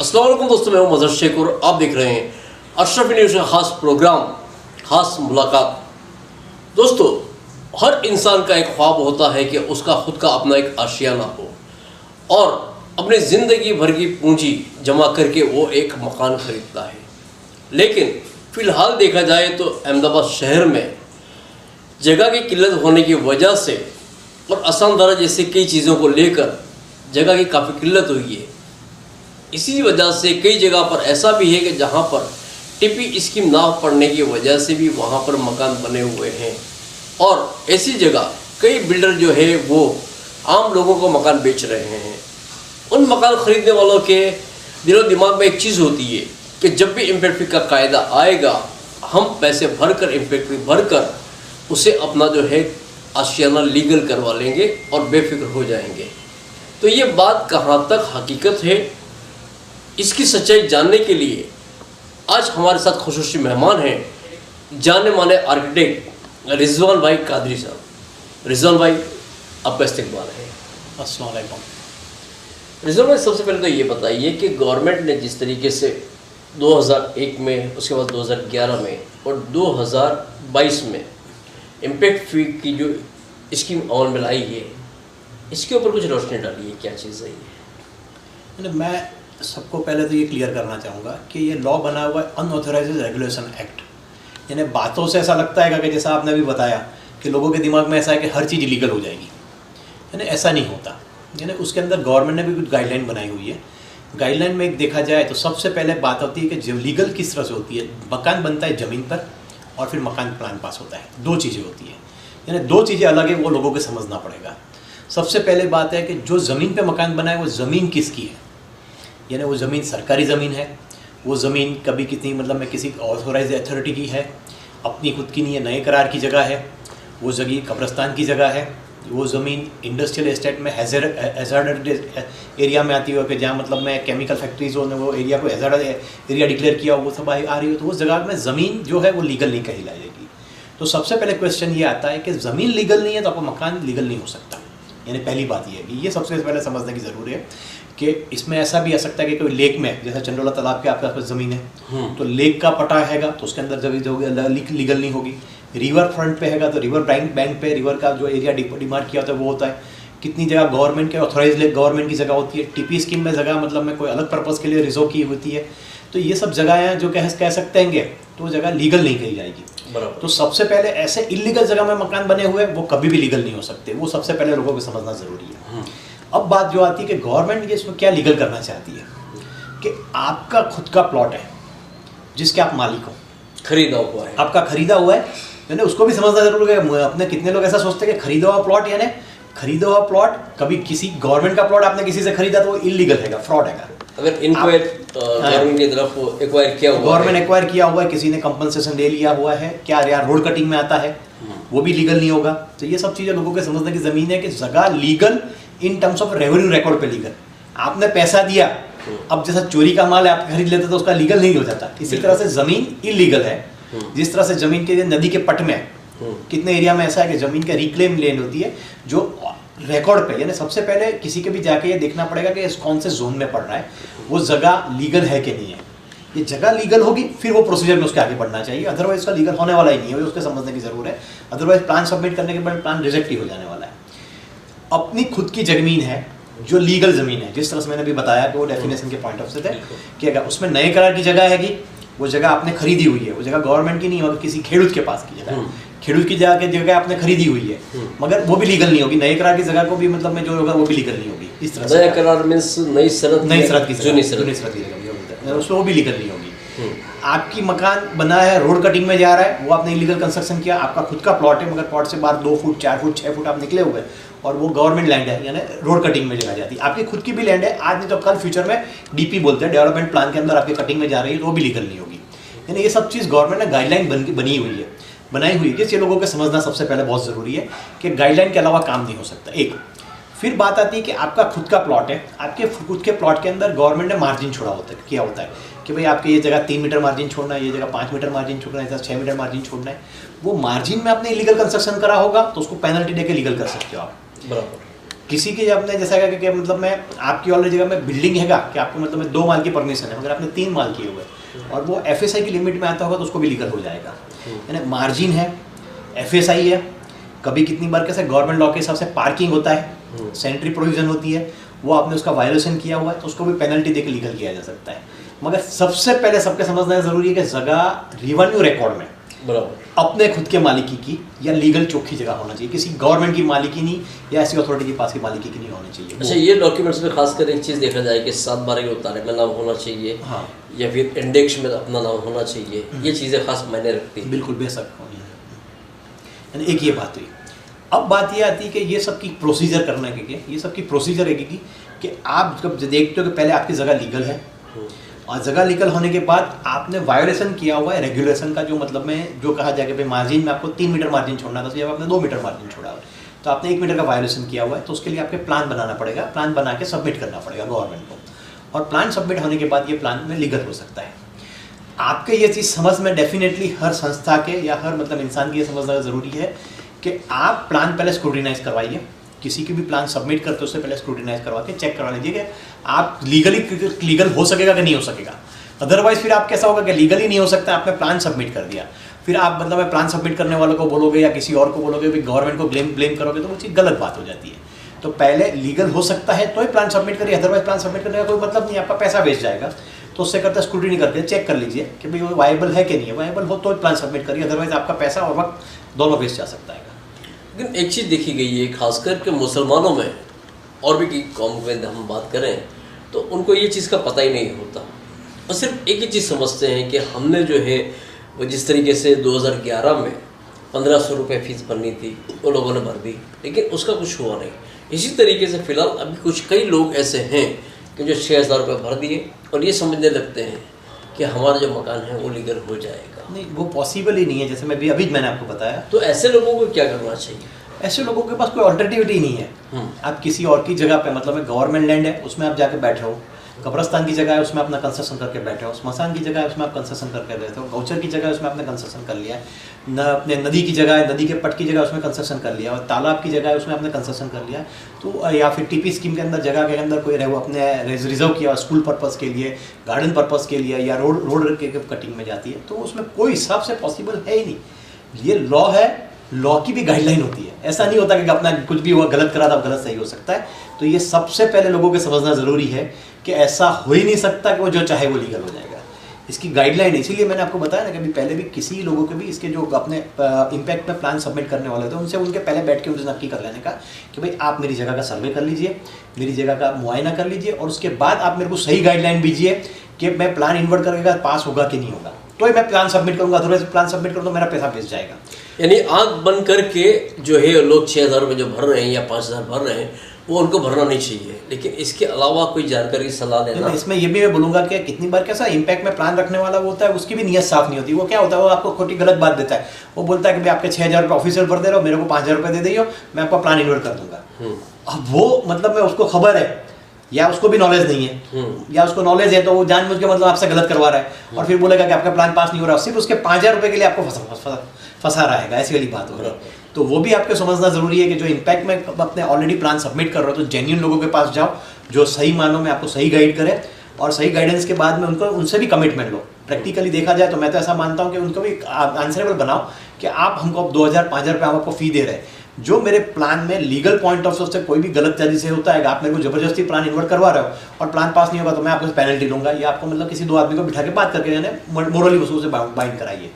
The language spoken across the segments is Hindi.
अस्सलाम वालेकुम दोस्तों, मैं हूं मजहर शेख और आप देख रहे हैं अशरफ न्यूज़ का खास प्रोग्राम खास मुलाकात। दोस्तों, हर इंसान का एक ख्वाब होता है कि उसका खुद का अपना एक आशियाना हो और अपनी ज़िंदगी भर की पूंजी जमा करके वो एक मकान ख़रीदता है। लेकिन फ़िलहाल देखा जाए तो अहमदाबाद शहर में जगह की किल्लत होने की वजह से और आसान दरा जैसे कई चीज़ों को लेकर जगह की काफ़ी किल्लत हुई है। इसी वजह से कई जगह पर ऐसा भी है कि जहाँ पर टीपी स्कीम ना पड़ने की वजह से भी वहाँ पर मकान बने हुए हैं और ऐसी जगह कई बिल्डर जो है वो आम लोगों को मकान बेच रहे हैं। उन मकान ख़रीदने वालों के दिलो दिमाग में एक चीज़ होती है कि जब भी इम्पैक्ट फी का कायदा आएगा हम पैसे भरकर इम्पैक्ट फी भरकर उसे अपना जो है आशियाना लीगल करवा लेंगे और बेफिक्र हो जाएंगे। तो ये बात कहाँ तक हकीकत है, इसकी सच्चाई जानने के लिए आज हमारे साथ खुसूसी मेहमान हैं जाने माने आर्किटेक्ट रिजवान भाई कादरी साहब। रिजवान भाई, आपका इस्तकबाल है। अस्सलाम वालेकुम। रिजवान भाई, सबसे पहले तो ये बताइए कि गवर्नमेंट ने जिस तरीके से 2001 में, उसके बाद 2011 में और 2022 में इम्पैक्ट फी की जो स्कीम अमल में लाई है, इसके ऊपर कुछ रोशनी डालिए, क्या चीज़ है ये? मैं सबको पहले तो ये क्लियर करना चाहूँगा कि ये लॉ बना हुआ है अनऑथराइज्ड रेगुलेशन एक्ट। यानी बातों से ऐसा लगता है कि जैसा आपने अभी बताया कि लोगों के दिमाग में ऐसा है कि हर चीज़ लीगल हो जाएगी, यानी ऐसा नहीं होता। यानी उसके अंदर गवर्नमेंट ने भी कुछ गाइडलाइन बनाई हुई है। गाइडलाइन में एक देखा जाए तो सबसे पहले बात होती है कि जो लीगल किस तरह से होती है। मकान बनता है ज़मीन पर और फिर मकान प्लान पास होता है, दो चीज़ें होती हैं। यानी दो चीज़ें अलग है, वो लोगों को समझना पड़ेगा। सबसे पहले बात है कि जो ज़मीन पे मकान बना है वो ज़मीन किसकी है। यानी वो ज़मीन सरकारी ज़मीन है, वो ज़मीन कभी कितनी मतलब में किसी ऑथोराइज अथॉरिटी की है, अपनी खुद की नहीं है, नए करार की जगह है, वो जगह कब्रस्तान की जगह है, वो ज़मीन इंडस्ट्रियल एस्टेट में हैज़ार्ड एरिया में आती हो कि जहाँ मतलब में केमिकल फैक्ट्रीज हो, वो एरिया को हैज़ार्ड एरिया डिक्लेयर किया हो, वो सब आ रही हो, तो वो जगह में ज़मीन जो है वो लीगल नहीं कही जाएगी। तो सबसे पहले क्वेश्चन ये आता है कि ज़मीन लीगल नहीं है तो आपका मकान लीगल नहीं हो सकता। यानी पहली बात ये है कि ये सबसे पहले समझने की ज़रूरी है कि इसमें ऐसा भी आ सकता है कि कोई लेक में, जैसे चंडोला तालाब के आपके पास ज़मीन है तो लेक का पटा हैगा तो उसके अंदर जमीन जो लीगल नहीं होगी। रिवर फ्रंट पे हैगा तो रिवर बैंक पे रिवर का जो एरिया डिमार्क किया होता है वो होता है। कितनी जगह गवर्नमेंट के ऑथोराइज गवर्नमेंट की जगह होती है, टीपी स्कीम में जगह मतलब में कोई अलग पर्पज़ के लिए रिजर्व की होती है। तो ये सब जगह हैं जो कह सकते हैं तो वो जगह लीगल नहीं कही जाएगी। तो सबसे पहले ऐसे इलीगल जगह में मकान बने हुए वो कभी भी लीगल नहीं हो सकते, वो सबसे पहले लोगों को समझना ज़रूरी है। अब बात जो आती है कि गवर्नमेंट ये इसमें क्या लीगल करना चाहती है कि आपका खुद का प्लॉट है जिसके आप मालिक हो, खरीदा हुआ है, आपका खरीदा हुआ है, यानी उसको भी समझना जरूरी है। अपने कितने लोग ऐसा सोचते हैं कि खरीदा हुआ प्लॉट, यानी खरीदा हुआ प्लॉट कभी किसी गवर्नमेंट का प्लॉट आपने किसी से खरीदा तो वो इलीगल है, फ्रॉड है। अगर गवर्नमेंट की तरफ एक्वायर किया हुआ, गवर्नमेंट एक्वायर किया हुआ है, किसी ने कंपनसेशन ले लिया हुआ है, क्या यार रोड कटिंग में आता है, वो भी लीगल नहीं होगा। तो ये सब चीज़ें लोगों के समझने की ज़मीन है कि जगह legal in terms of revenue record पे लीगल। आपने पैसा दिया, अब जैसा चोरी का माल है आप खरीद लेते तो उसका लीगल नहीं हो जाता। इसी तरह से ज़मीन इलीगल है। जिस तरह से ज़मीन के नदी के पट में कितने एरिया में ऐसा है कि ज़मीन का रिक्लेम लैंड होती है जो रिकॉर्ड पे, यानी सबसे पहले किसी के भी जाके ये देखना पड़ेगा कि कौन से जोन में पड़ रहा है, वो जगह लीगल है कि नहीं है। ये जगह लीगल होगी फिर वो प्रोसीजर में उसके आगे बढ़ना चाहिए, अदरवाइज उसका लीगल होने वाला ही नहीं है, उसके समझने की ज़रूरत है। अदरवाइज प्लान सबमिट करने के बाद प्लान रिजेक्ट ही हो जाने वाला है। अपनी खुद की ज़मीन है जो लीगल ज़मीन है, जिस तरह से मैंने अभी बताया कि वो डेफिनेशन के पॉइंट ऑफ से थे कि अगर उसमें नए करार की जगह हैगी, वो जगह आपने खरीदी हुई है, वो जगह गवर्नमेंट की नहीं होगी, किसी खेडूत के पास की जगह, खेडूत की जगह आपने खरीदी हुई है, मगर वो भी लीगल नहीं होगी। नए करार की जगह को भी मतलब में जो होगा वो भी लीगल नहीं होगी। इस तरह से नया करार मींस नई शरत की जगह उसमें वो भी लीगल नहीं होगी। आपकी मकान बना है, रोड कटिंग में जा रहा है, वो आपने इलीगल कंस्ट्रक्शन किया, आपका खुद का प्लॉट है, मगर प्लॉट से बाहर 2 फुट 4 फुट 6 फुट आप निकले हुए और वो गवर्नमेंट लैंड है, यानी रोड कटिंग में जगह जाती है। आपकी खुद की भी लैंड है, आज नहीं तो कल फ्यूचर में डीपी बोलते हैं, डेवलपमेंट प्लान के अंदर आपकी कटिंग में जा रही है तो वो भी लीगल नहीं होगी। यानी ये सब चीज़ गवर्नमेंट ने गाइडलाइन बनाई हुई है, ये लोगों को समझना सबसे पहले बहुत ज़रूरी है कि गाइडलाइन के अलावा काम नहीं हो सकता। एक फिर बात आती है कि आपका खुद का प्लॉट है, आपके खुद के प्लॉट के अंदर गवर्नमेंट ने मार्जिन किया होता है कि भाई आपके ये जगह 3 मीटर मार्जिन छोड़ना है, ये जगह 5 मीटर मार्जिन छोड़ना है, 6 मीटर मार्जिन छोड़ना है। वो मार्जिन में आपने इलीगल कंस्ट्रक्शन करा होगा तो उसको पेनल्टी दे के लीगल कर सकते हो आप। बराबर। किसी की आपने जैसा कहा कि मतलब मैं आपकी ऑलरेडी जगह में बिल्डिंग हैगा कि आपको मतलब में 2 माल की परमिशन है, अगर आपने 3 माल किए हुए और वो FSI की लिमिट में आता होगा तो उसको भी लीगल हो जाएगा। यानी मार्जिन है, FSI है, कभी कितनी बार कैसे गवर्नमेंट लॉ के हिसाब से पार्किंग होता है, सेंट्री प्रोविजन होती है, वो आपने उसका वायलेशन किया हुआ है तो उसको भी पेनल्टी देकर लीगल किया जा सकता है। मगर सबसे पहले सबके समझना जरूरी है कि जगह रिवेन्यू रिकॉर्ड में बराबर अपने खुद के मालिकी की या लीगल चौखी जगह होना चाहिए, किसी गवर्नमेंट की मालिकी नहीं या ऐसी अथॉरिटी के पास की मालिकी की नहीं होनी चाहिए। अच्छा, ये डॉक्यूमेंट्स में खासकर एक चीज़ देखा जाए कि 7/12 के उतारे में नाम होना चाहिए, हाँ, या फिर इंडेक्स में अपना नाम होना चाहिए, ये चीज़ें खास मायने रखती हैं। बिल्कुल बेशक। यानी एक ये बात हुई। अब बात ये आती है कि ये सब की प्रोसीजर करने के, ये सब की प्रोसीजर है कि आप जब देखते हो कि पहले आपकी जगह लीगल है और जगह लीगल होने के बाद आपने वायोलेशन किया हुआ है रेगुलेशन का, जो मतलब में जो कहा जाएगा भाई मार्जिन में आपको 3 मीटर मार्जिन छोड़ना था, जब आपने 2 मीटर मार्जिन छोड़ा है तो आपने 1 मीटर का वायोलेशन किया हुआ है, तो उसके लिए आपके प्लान बनाना पड़ेगा, प्लान बना के सबमिट करना पड़ेगा गवर्नमेंट को, और प्लान सबमिट होने के बाद ये प्लान में लीगल हो सकता है। आपके ये चीज़ समझ में डेफिनेटली हर संस्था के या हर मतलब इंसान की ये समझना ज़रूरी है कि आप प्लान पहले स्क्रूटिनाइज करवाइए, किसी की भी प्लान सबमिट करते उससे पहले स्क्रूटिनाइज करवा के चेक करवा लीजिए कि आप लीगल हो सकेगा कि नहीं हो सकेगा। अदरवाइज फिर आप कैसा होगा कि लीगली नहीं हो सकता, आपने प्लान सबमिट कर दिया, फिर आप मतलब प्लान सबमिट करने वालों को बोलोगे या किसी और को बोलोगे भी गवर्नमेंट को ब्लेम करोगे, तो वो चीज़ गलत बात हो जाती है। तो पहले लीगल हो सकता है तो ही प्लान सबमिट करिए, अदरवाइज प्लान सबमिट करने का कोई मतलब नहीं, आपका पैसा वेस्ट जाएगा। तो उससे करते स्क्रूटिनी करके चेक कर लीजिए कि भाई वो वायबल है कि नहीं है, वायबल हो तो प्लान सबमिट करिए, अदरवाइज आपका पैसा और वक्त दोनों वेस्ट जा सकता है। लेकिन एक चीज़ देखी गई है खासकर के मुसलमानों में, और भी कौम में हम बात करें तो उनको ये चीज़ का पता ही नहीं होता, और सिर्फ एक ही चीज़ समझते हैं कि हमने जो है वो जिस तरीके से 2011 में 1500 रुपये फीस भरनी थी वो लोगों ने भर दी, लेकिन उसका कुछ हुआ नहीं। इसी तरीके से फिलहाल अभी कई लोग ऐसे हैं कि जो 6000 रुपये भर दिए और ये समझने लगते हैं कि हमारा जो मकान है वो लीगल हो जाएगा। नहीं, वो पॉसिबल ही नहीं है, जैसे मैं अभी मैंने आपको बताया। तो ऐसे लोगों को क्या करना चाहिए? ऐसे लोगों के पास कोई अल्टरनेटिविटी नहीं है। आप किसी और की जगह पे मतलब गवर्नमेंट लैंड है उसमें आप जाके बैठे हो, कब्रस्तान की जगह है उसमें अपना कंसेशन करके बैठे हो, स्मशान की जगह है उसमें आप कंसेशन करके रहते हो, गौचर की जगह है उसमें आपने कंसेशन कर लिया है, अपने नदी की जगह है, नदी के पट की जगह उसमें कंसेशन कर लिया, और तालाब की जगह है उसमें आपने कंसेशन कर लिया, तो या फिर टीपी स्कीम के अंदर जगह के अंदर कोई रहे वो अपने रिजर्व किया स्कूल पर्पज़ के लिए, गार्डन पर्पज़ के लिए, या रोड के कटिंग में जाती है, तो उसमें कोई हिसाब से पॉसिबल है ही नहीं। ये लॉ है, लॉ की भी गाइडलाइन होती है, ऐसा नहीं होता कि अपना कुछ भी हुआ गलत करा था गलत सही हो सकता है। तो ये सबसे पहले लोगों के समझना ज़रूरी है कि ऐसा हो ही नहीं सकता कि वो जो चाहे वो लीगल हो जाएगा, इसकी गाइडलाइन है। इसीलिए मैंने आपको बताया ना कि अभी पहले भी किसी लोगों के भी इसके जो अपने इम्पैक्ट में प्लान सबमिट करने वाले थे उनसे उनके पहले बैठ के उनसे नक्की कर लेने का कि भाई आप मेरी जगह का सर्वे कर लीजिए, मेरी जगह का मुआयना कर लीजिए, और उसके बाद आप मेरे को सही गाइडलाइन दीजिए कि मैं प्लान इन्वर्ट करेगा पास होगा कि नहीं होगा, तो ही मैं प्लान सबमिट करूँगा, अदरवाइज प्लान सबमिट करूँ तो मेरा पैसा बेच जाएगा। यानी आंख बंद करके जो है लोग 6000 रुपये जो भर रहे हैं या 5000 भर रहे हैं वो उनको भरना नहीं चाहिए, लेकिन इसके अलावा कोई जानकारी सलाह देना। इसमें ये भी मैं बोलूँगा कि कितनी बार कैसा इम्पैक्ट में प्लान रखने वाला वो होता है उसकी भी नीयत साफ नहीं होती। वो क्या होता है, वो आपको खोटी गलत बात देता है, वो बोलता है कि भाई आपके 6000 रुपये ऑफिशियल भर दे रहा हो, मेरे को 5000 रुपये दे दियो, मैं आपका प्लान इन्वर्ट कर दूंगा। अब वो मतलब मैं उसको खबर है या उसको भी नॉलेज नहीं है, या उसको नॉलेज है तो वो जानबूझ के मतलब आपसे गलत करवा रहा है और फिर बोलेगा कि आपका प्लान पास नहीं हो रहा, सिर्फ उसके 5000 रुपये के लिए आपको फंसा रहेगा, ऐसी वाली बात हो रही है। तो वो भी आपको समझना जरूरी है कि जो इम्पैक्ट में अपने ऑलरेडी प्लान सबमिट कर रहे हो तो जेन्युइन लोगों के पास जाओ जो सही मानों में आपको सही गाइड करे, और सही गाइडेंस के बाद में उनसे भी कमिटमेंट लो। प्रैक्टिकली देखा जाए तो मैं तो ऐसा मानता हूँ कि उनको भी आंसरेबल बनाओ कि आप हमको अब 2000-5000 रुपये हम आपको फी दे रहे हैं, जो मेरे प्लान में लीगल पॉइंट ऑफ व्यू से कोई भी गलत तरीके से होता है, आप मेरे को जबरदस्ती प्लान इन्वर्ट करवा रहे हो और प्लान पास नहीं होगा तो मैं आपको पेनल्टी लूंगा, या आपको मतलब किसी 2 आदमी को बिठा के बात करके यानी मोरली वसूल से बाइंड कराइए।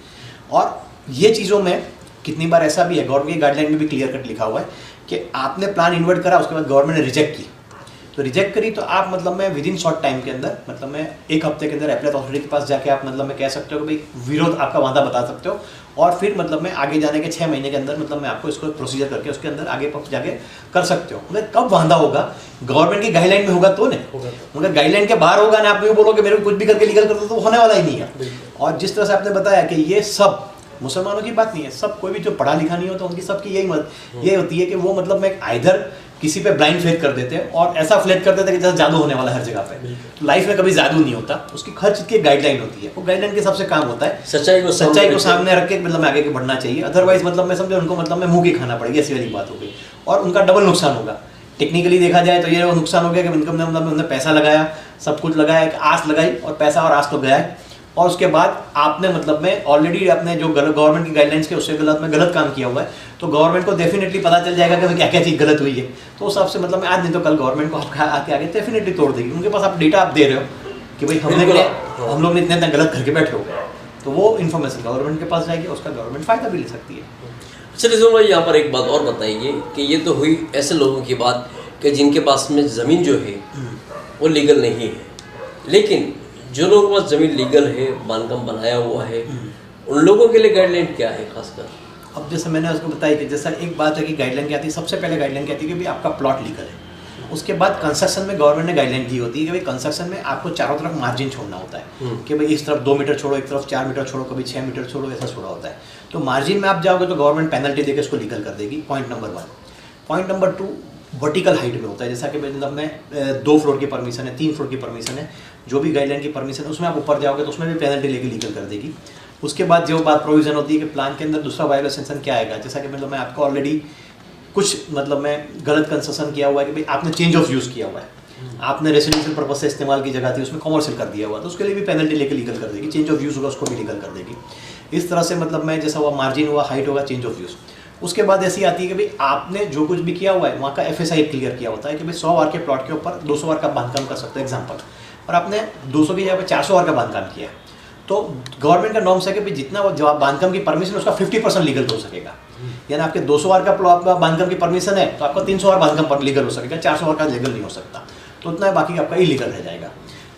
और ये चीज़ों में कितनी बार ऐसा भी है, गवर्नमेंट की गाइडलाइन में भी क्लियर कट लिखा हुआ है कि आपने प्लान इन्वर्ट करा उसके बाद गवर्नमेंट ने रिजेक्ट की, तो रिजेक्ट करी तो आप मतलब में विद इन शॉर्ट टाइम के अंदर मतलब में 1 हफ्ते के अंदर एप्लेट अथॉरिटी के पास जाके आप मतलब में कह सकते हो कि भाई विरोध आपका वादा बता सकते हो, और फिर मतलब में आगे जाने के 6 महीने के अंदर मतलब मैं आपको इसको प्रोसीजर करके उसके अंदर आगे जाके कर सकते हो। मतलब कब वादा होगा, गवर्नमेंट की गाइडलाइन में होगा तो नहीं, मगर गाइडलाइन के बाहर होगा ना, आप ये बोलोगे मेरे को कुछ भी करके लीगल कर दो तो होने वाला ही नहीं है। और जिस तरह से आपने बताया कि ये सब मुसलमानों की बात नहीं है, सब कोई भी जो पढ़ा लिखा नहीं होता उनकी सबकी यही होती है कि वो मतलब में आइदर किसी पे ब्लाइंड फेथ कर देते हैं और ऐसा फ्लेट कर देते हैं कि जैसे जादू होने वाला हर जगह पे। तो लाइफ में कभी जादू नहीं होता, उसकी हर चीज़ की गाइडलाइन होती है, वो गाइडलाइन के हिसाब से काम होता है। सच्चाई को सामने रख के मतलब आगे बढ़ना चाहिए, अदरवाइज मतलब मैं समझो उनको मतलब मैं मुंह की खाना पड़ेगी, ऐसी वाली बात हो गई और उनका डबल नुकसान होगा। टेक्निकली देखा जाए तो ये वो नुकसान हो गया कि इनकम मतलब उन्होंने पैसा लगाया, सब कुछ लगाया, एक आस लगाई और पैसा और आस तो गया है, और उसके बाद आपने मतलब में ऑलरेडी आपने जो गवर्नमेंट की गाइडलाइंस के उससे गलत काम किया हुआ है, तो गवर्नमेंट को डेफिनेटली पता चल जाएगा कि क्या क्या चीज़ गलत हुई है। तो उस हिसाब से मतलब आज नहीं तो कल गवर्नमेंट को आपका आके आगे डेफिनेटली तोड़ देगी। उनके पास आप डेटा आप दे रहे हो कि भाई हम लोग ने इतने गलत करके बैठे हो गए, तो वो इन्फॉर्मेशन गवर्नमेंट के पास जाएगी, उसका गवर्नमेंट फ़ायदा भी ले सकती है। चलिए सुन भाई, यहाँ पर एक बात और बताइए कि ये तो हुई ऐसे लोगों की बात कि जिनके पास में ज़मीन जो है वो लीगल नहीं है, लेकिन जो लोगों के पास ज़मीन लीगल है, बांधकाम बनाया हुआ है, उन लोगों के लिए गाइडलाइन क्या है खासकर? अब जैसे मैंने उसको बताया कि जैसा एक बात है कि गाइडलाइन क्या आती है, सबसे पहले गाइडलाइन क्या आती है कि भाई आपका प्लॉट लीगल है। उसके बाद कंस्ट्रक्शन में गवर्नमेंट ने गाइडलाइन दी होती है कि भाई कंस्ट्रक्शन में आपको चारों तरफ मार्जिन छोड़ना होता है कि भाई इस तरफ 2 मीटर छोड़ो, एक तरफ 4 मीटर छोड़ो, कभी 6 मीटर छोड़ो, ऐसा छोड़ा होता है। तो मार्जिन में आप जाओगे तो गवर्नमेंट पेनल्टी देकर उसको लीगल कर देगी, point number 1। Point number 2, vertical height में होता है, जैसा कि मतलब में 2 फ्लोर की परमिशन है, 3 फ्लोर की परमिशन है, जो भी गाइडलाइन की परमिशन है उसमें आप ऊपर जाओगे तो उसमें भी पेनल्टी लेके लीगल कर देगी। उसके बाद जो बात प्रोविजन होती है कि प्लान के अंदर दूसरा वायलेशन क्या आएगा, जैसा कि मतलब मैं आपको ऑलरेडी कुछ मतलब में गलत कंसेशन किया हुआ है कि भाई आपने चेंज ऑफ यूज़ किया हुआ है, आपने रेसिडेंशियल पर्पज से इस्तेमाल की जगह थी उसमें कमर्शियल कर दिया हुआ, तो उसके लिए भी पेनल्टी लेके लीगल कर देगी। चेंज ऑफ यूज़ होगा उसको भी लीगल कर देगी। इस तरह से मतलब मैं जैसा हुआ मार्जिन हुआ, हाइट होगा, चेंज ऑफ यूज़। उसके बाद ऐसी आती है कि भाई आपने जो कुछ भी किया हुआ है वहाँ का FSI क्लियर किया होता है कि भाई 100 वार के प्लॉट के ऊपर 200 वार का बांधकाम कर सकते हैं एग्जाम्पल, और आपने 200 की जगह पे 400 वार का बांधकाम किया, तो गवर्नमेंट का नॉर्म्स है कि भाई जितना वो जो बांधकाम की परमिशन उसका 50% लीगल हो सकेगा। यानी आपके 200 वार का बांधकाम की परमिशन है तो आपका 300 वार बांधकाम पर लीगल हो सकेगा, 400 वार का लीगल नहीं हो सकता, तो उतना है, बाकी आपका इलीगल रह जाएगा।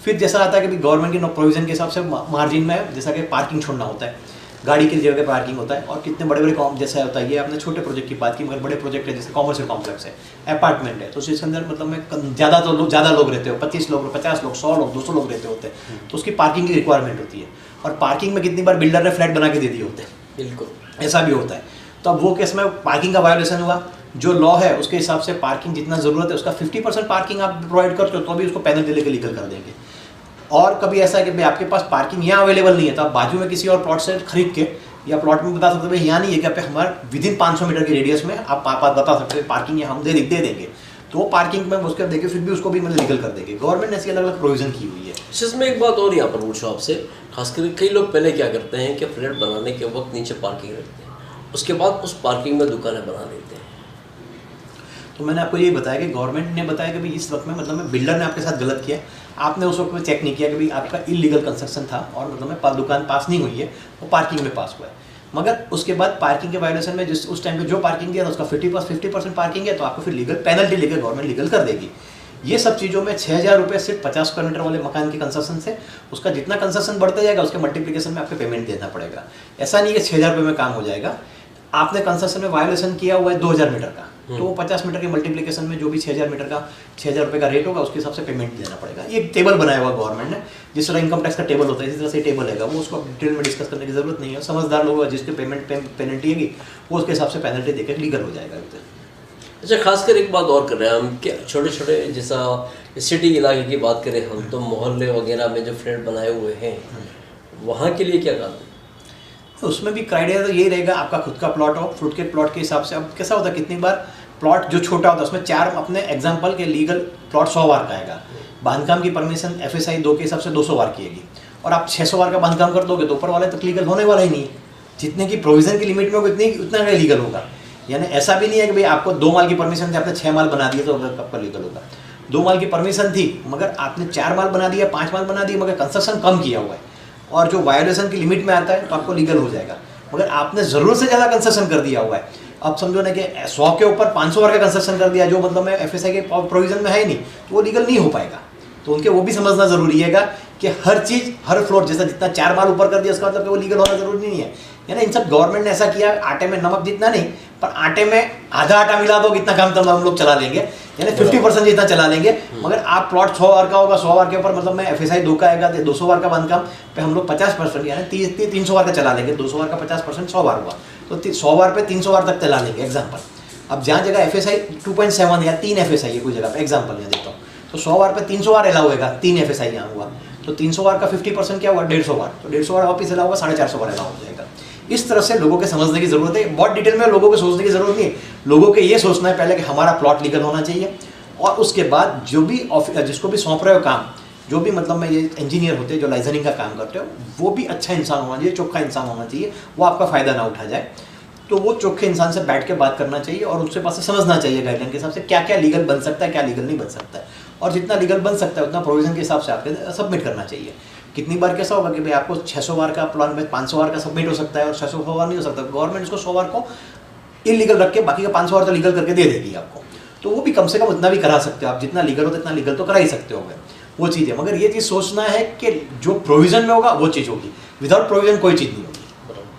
फिर जैसा आता है कि गवर्नमेंट की प्रोविजन के हिसाब से मार्जिन में जैसा कि पार्किंग छोड़ना होता है, गाड़ी की जगह पार्किंग होता है, और कितने बड़े बड़े जैसा होता है, ये आपने छोटे प्रोजेक्ट की बात की, मगर बड़े प्रोजेक्ट है जैसे कॉमर्शियल कॉम्प्लेक्स है, अपार्टमेंट है, तो इसके अंदर मतलब में ज़्यादा लोग रहते हो, 25 लोग, 50 लोग, 100 लोग, 200 लोग रहते होते हैं, तो उसकी पार्किंग की रिक्वायरमेंट होती है। और पार्किंग में कितनी बार बिल्डर ने फ्लैट बना के दे दिए होते हैं, बिल्कुल ऐसा भी होता है। तो अब वो केस में पार्किंग का वायोलेशन हुआ, जो लॉ है उसके हिसाब से पार्किंग जितना ज़रूरत है उसका 50% पार्किंग आप प्रोवाइड करते हो तो भी उसको पेनल्टी लेकर लीगल कर देंगे। और कभी ऐसा है कि भाई आपके पास पार्किंग यहाँ अवेलेबल नहीं है, तो आप बाजू में किसी और प्लॉट से खरीद के या प्लॉट में बता सकते हो भाई यहाँ नहीं है कि आप हमारे विदिन 500 मीटर के रेडियस में आप बता सकते हो पार्किंग यहाँ हम दे देंगे, तो वो पार्किंग में उसके देखिए फिर भी उसको भी मतलब लीगल कर देंगे। गवर्नमेंट ने ऐसी अलग अलग प्रोविजन की हुई है। इसमें एक बात और यहाँ पर पूछो आपसे, खासकर कई लोग पहले क्या करते हैं कि फ्लैट बनाने के वक्त नीचे पार्किंग रखते हैं, उसके बाद उस पार्किंग में दुकानें बना लेते हैं। तो मैंने आपको ये बताया कि गवर्नमेंट ने बताया कि भाई इस वक्त में मतलब बिल्डर ने आपके साथ गलत किया, आपने उस वक्त में चेक नहीं किया कि भाई आपका इलीगल कंस्ट्रक्शन था और मतलब में दुकान पास नहीं हुई है, वो पार्किंग में पास हुआ है, मगर उसके बाद पार्किंग के वायलेशन में जिस उस टाइम पे जो पार्किंग दिया था उसका 50% पार्किंग है, तो आपको फिर लीगल पेनल्टी लेकर गवर्नमेंट लीगल कर देगी। ये सब चीज़ों में 6,000 रुपये सिर्फ 50 स्क्वायर मीटर वाले मकान के कंस्ट्रक्शन से, उसका जितना कंस्ट्रक्शन बढ़ता जाएगा उसके मल्टीप्लिकेशन में आपको पेमेंट देना पड़ेगा। ऐसा नहीं कि 6,000 रुपये में काम हो जाएगा। आपने कंस्ट्रक्शन में वायोलेशन किया हुआ है 2,000 मीटर का, तो वो 50 मीटर के मल्टीप्लिकेशन में जो भी 6,000 मीटर का 6,000 रुपये का रेट होगा उसके हिसाब से पेमेंट देना पड़ेगा। ये टेबल बनाया हुआ गवर्नमेंट ने, जिस तरह इनकम टैक्स का टेबल होता है इसी तरह से टेबल है, वो उसको डिटेल में डिस्कस करने की जरूरत नहीं है। समझदार लोग जिसके पेनल्टी होगी वो उसके हिसाब से पेनल्टी देकर लीगल हो जाएगा। अच्छा, खासकर एक बात और कर रहे हैं हम कि छोटे छोटे जैसा सिटी इलाके की बात करें हम, तो मोहल्ले वगैरह में जो फ्लैट बनाए हुए हैं वहाँ के लिए क्या कहते हैं? तो उसमें भी क्राइटेरिया तो यही रहेगा, आपका खुद का प्लॉट हो, खुद के प्लॉट के हिसाब से। अब कैसा होता है कितनी बार प्लॉट जो छोटा होता है उसमें 4 अपने एग्जांपल के लीगल प्लॉट 100 वार का आएगा, बांधकाम की परमिशन FSI 2 के हिसाब से 200 वार की आएगी, और आप 600 वार का बांधकाम कर दोगे तो ऊपर वाले तक लीगल होने वाला ही नहीं है। जितने की प्रोविजन की लिमिट में होगा उतना का लीगल होगा। यानी ऐसा भी नहीं है कि भाई आपको 2 माल की परमिशन थी, आपने 6 माल बना दिए तो आपका लीगल होगा। 2 माल की परमिशन थी मगर आपने 4 माल बना दिया, 5 माल बना दिए, मगर कंस्ट्रक्शन कम किया हुआ है और जो वायोलेशन की लिमिट में आता है तो आपको लीगल हो जाएगा। मगर आपने ज़रूरत से ज़्यादा कंस्ट्रक्शन कर दिया हुआ है, अब समझो ना कि 100 के ऊपर 500 वार का कंस्ट्रक्शन कर दिया जो मतलब में FSI के प्रोविजन में है ही नहीं, तो वो लीगल नहीं हो पाएगा। तो उनके वो भी समझना ज़रूरी है कि हर चीज़ हर फ्लोर जैसा जितना 4 माल ऊपर कर दिया उसका मतलब कि वो लीगल होना ज़रूरी नहीं है। यानी इन सब गवर्नमेंट ने ऐसा किया, आटे में नमक जितना नहीं पर आटे में आधा आटा मिला दो कितना काम हम लोग चला लेंगे, यानी 50% जितना चला लेंगे। मगर आप प्लॉट 100 वार का होगा, 100 वार के ऊपर मतलब में FSI 2 का आएगा, 200 वार का बांधकाम पे हम लोग 50% यानी 300 वार का चला लेंगे। 200 वार का 50% 100 वार हुआ तो 100 वार पे 300 वार तक चला लेंगे एग्जाम्पल। अब जहाँ जगह FSI 2.7 या 3 FSI है कोई जगह पे एग्जाम्पल यहाँ देता हूँ, तो 100 वार पे 300 वार अलाउ होगा, 3 FSI यहाँ हुआ तो 300 वार का 50% क्या हुआ 150 वार, तो 150 वार वापस अलाउ होगा, 450 वार अलाउ हो जाएगा। इस तरह से लोगों के समझने की जरूरत है, बहुत डिटेल में लोगों को सोचने की जरूरत नहीं है। लोगों के ये सोचना है पहले कि हमारा प्लॉट लीगल होना चाहिए, और उसके बाद जो भी जिसको भी सौंप रहे हो काम, जो भी मतलब में ये इंजीनियर होते हैं जो लाइजनिंग का काम करते हो, वो भी अच्छा इंसान होना चाहिए, चोखा इंसान होना चाहिए, वो आपका फ़ायदा ना उठा जाए। तो वो चोखे इंसान से बैठ के बात करना चाहिए और उसके पास से समझना चाहिए गाइडलाइन के हिसाब से क्या क्या लीगल बन सकता है, क्या लीगल नहीं बन सकता है, और जितना लीगल बन सकता है उतना प्रोविजन के हिसाब से आपके सबमिट करना चाहिए। कितनी बार कैसा होगा कि भाई आपको 600 बार का प्लान में 500 बार का सबमिट हो सकता है और 600 बार नहीं हो सकता, गवर्नमेंट उसको 100 बार को इलीगल रख के बाकी का 500 बार तो लीगल करके दे देगी आपको। तो वो भी कम से कम उतना भी करा सकते हो आप, जितना लीगल हो तो इतना लीगल तो करा ही सकते हो वो चीज़ है। मगर ये चीज़ सोचना है कि जो प्रोविजन में होगा वो चीज़ होगी, विदाउट प्रोविजन कोई चीज़ नहीं होगी।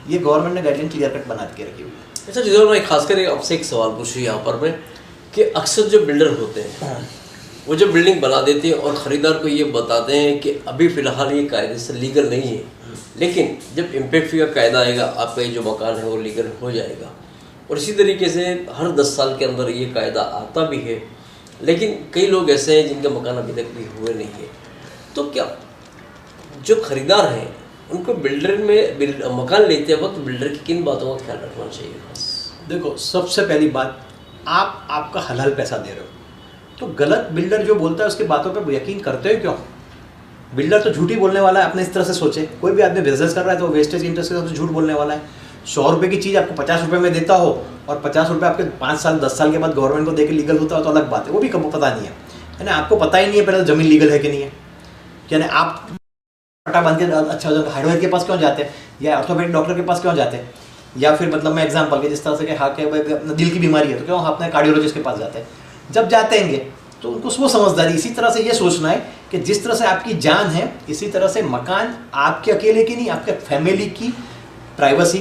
ये गवर्नमेंट ने गाइडलाइन क्लियर कट बना के रखी हुई है। अच्छा जिधर मैं खासकर आपसे एक सवाल पूछूँ यहाँ पर मैं, कि अक्सर जो बिल्डर होते हैं वो जो बिल्डिंग बना देते हैं और ख़रीदार को ये बताते हैं कि अभी फ़िलहाल ये कायदे से लीगल नहीं है, लेकिन जब इम्पैक्ट फी का कायदा आएगा आपका ये जो मकान है वो लीगल हो जाएगा। और इसी तरीके से हर 10 साल के अंदर ये कायदा आता भी है, लेकिन कई लोग ऐसे हैं जिनके मकान अभी तक भी हुए नहीं है। तो क्या जो ख़रीदार हैं उनको बिल्डर में मकान लेते वक्त बिल्डर की किन बातों का ख्याल रखना चाहिए? देखो, सबसे पहली बात, आप आपका हलाल पैसा दे रहे हो, तो गलत बिल्डर जो बोलता है उसकी बातों पे यकीन करते हो क्यों? बिल्डर तो झूठ ही बोलने वाला है, अपने इस तरह से सोचे। कोई भी आदमी बिजनेस कर रहा है तो वेस्टेज इंटरेस्ट के साथ झूठ बोलने वाला है। 100 रुपये की चीज़ आपको 50 रुपये में देता हो और 50 रुपये आपके 5 साल 10 साल के बाद गवर्नमेंट को देके लीगल होता हो तो अलग बात है, वो भी कब पता नहीं है। यानी आपको पता ही नहीं है पहले तो ज़मीन लीगल है कि नहीं है। यानी आप पटा बांध के अच्छा हार्डवेयर के पास क्यों जाते हैं या ऑर्थोपेडिक डॉक्टर के पास क्यों जाते हैं, या फिर मतलब मैं एग्जांपल के जिस तरह से कि हाँ के दिल की बीमारी है तो क्यों अपने कार्डियोलॉजिस्ट के पास जाते हैं। जब जाते हैं तो उनको वो समझदारी, इसी तरह से ये सोचना है कि जिस तरह से आपकी जान है इसी तरह से मकान आपके अकेले की नहीं, आपके फैमिली की प्राइवेसी,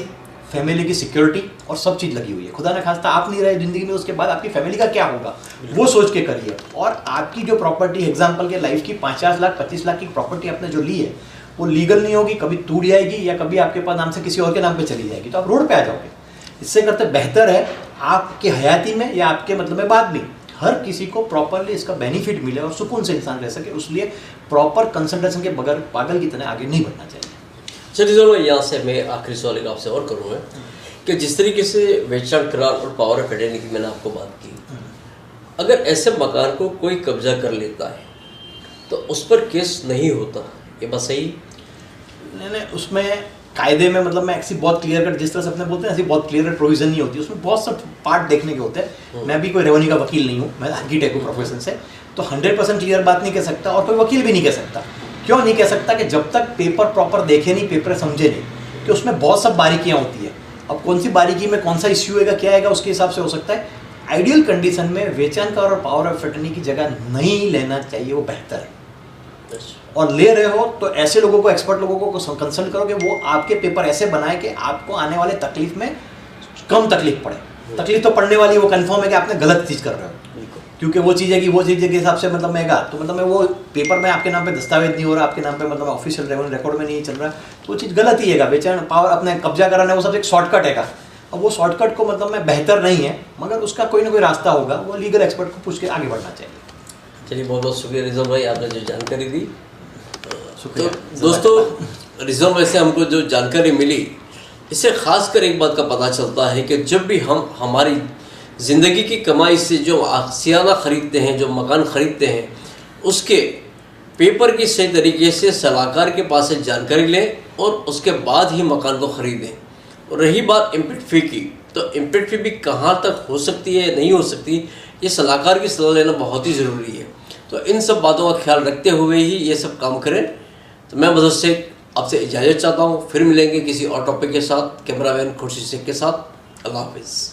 फैमिली की सिक्योरिटी और सब चीज़ लगी हुई है। खुदा न खास्ता आप नहीं रहे ज़िंदगी में, उसके बाद आपकी फैमिली का क्या होगा वो सोच के करिए। और आपकी जो प्रॉपर्टी एग्जाम्पल के लाइफ की 50 लाख 25 लाख की प्रॉपर्टी आपने जो ली है वो लीगल नहीं होगी, कभी टूट जाएगी या कभी आपके पास नाम से किसी और के नाम पे चली जाएगी तो आप रोड पे आ जाओगे। इससे करते बेहतर है आपके हयाती में या आपके मतलब में बाद में हर किसी को प्रॉपरली इसका बेनिफिट मिले और सुकून से इंसान रह सके, उसलिए प्रॉपर कंसल्टेशन के बगैर पागल की तरह आगे नहीं बढ़ना चाहिए। चलिए यहाँ से मैं आखिरी सवाल एक आपसे और करूँगा कि जिस तरीके से वेचाण करार और पावर ऑफ अटर्नी की मैंने आपको बात की, अगर ऐसे मकान को कोई कब्जा कर लेता है तो उस पर केस नहीं होता, ये बात सही? नहीं, उसमें कायदे में मतलब मैं ऐसी बहुत क्लियर कट जिस तरह से अपने बोलते हैं ऐसी बहुत क्लियर कट प्रोविजन नहीं होती, उसमें बहुत सब पार्ट देखने के होते हैं। मैं भी कोई रेवेन्यू का वकील नहीं हूँ, मैं आर्किटेक्ट हूँ प्रोफेशन से, तो 100% क्लियर बात नहीं कह सकता और कोई वकील भी नहीं कह सकता। क्यों नहीं कह सकता? कि जब तक पेपर प्रॉपर देखे नहीं, पेपर समझे नहीं, कि उसमें बहुत सब बारीकियाँ होती है। अब कौन सी बारीकी में कौन सा इश्यू है क्या आएगा उसके हिसाब से हो सकता है। आइडियल कंडीशन में वेचाणकार और पावर ऑफ अटर्नी की जगह नहीं लेना चाहिए, वो बेहतर है। और ले रहे हो तो ऐसे लोगों को, एक्सपर्ट लोगों को कंसल्ट करो कि वो आपके पेपर ऐसे बनाए कि आपको आने वाले तकलीफ में कम तकलीफ पड़े। तकलीफ तो पड़ने वाली, वो कंफर्म है कि आपने गलत चीज़ कर रहे हो, क्योंकि वो चीज़ है कि वो चीज़ के हिसाब से मतलब मैं तो मतलब मैं वो पेपर में आपके नाम पे दस्तावेज नहीं हो रहा, आपके नाम पे मतलब ऑफिशियल रेवेन्यू रिकॉर्ड में नहीं चल रहा, तो वो चीज़ गलत ही है। बेचारा पावर अपने कब्जा कराना वो सब एक शॉर्टकट है। अब वो शॉर्टकट को मतलब मैं बेहतर नहीं है, मगर उसका कोई ना कोई रास्ता होगा, वो लीगल एक्सपर्ट को पूछ के आगे बढ़ना चाहिए। चलिए बहुत बहुत शुक्रिया रिजवान भाई, आपने जो जानकारी दी। तो दोस्तों, रिजवान भाई से हमको जो जानकारी मिली इससे खास कर एक बात का पता चलता है कि जब भी हम हमारी ज़िंदगी की कमाई से जो आशियाना ख़रीदते हैं, जो मकान ख़रीदते हैं, उसके पेपर की सही तरीके से सलाहकार के पास से जानकारी लें और उसके बाद ही मकान को ख़रीदें। और रही बात इम्पैक्ट फ़ी की, तो इम्पैक्ट फ़ी भी कहाँ तक हो सकती है नहीं हो सकती, ये सलाहकार की सलाह लेना बहुत ही ज़रूरी है। तो इन सब बातों का ख्याल रखते हुए ही ये सब काम करें। तो मैं मदद से आपसे इजाज़त चाहता हूँ, फिर मिलेंगे किसी और टॉपिक के साथ। कैमरामैन खुर्शीद शेख के साथ, अल्लाह हाफिज़।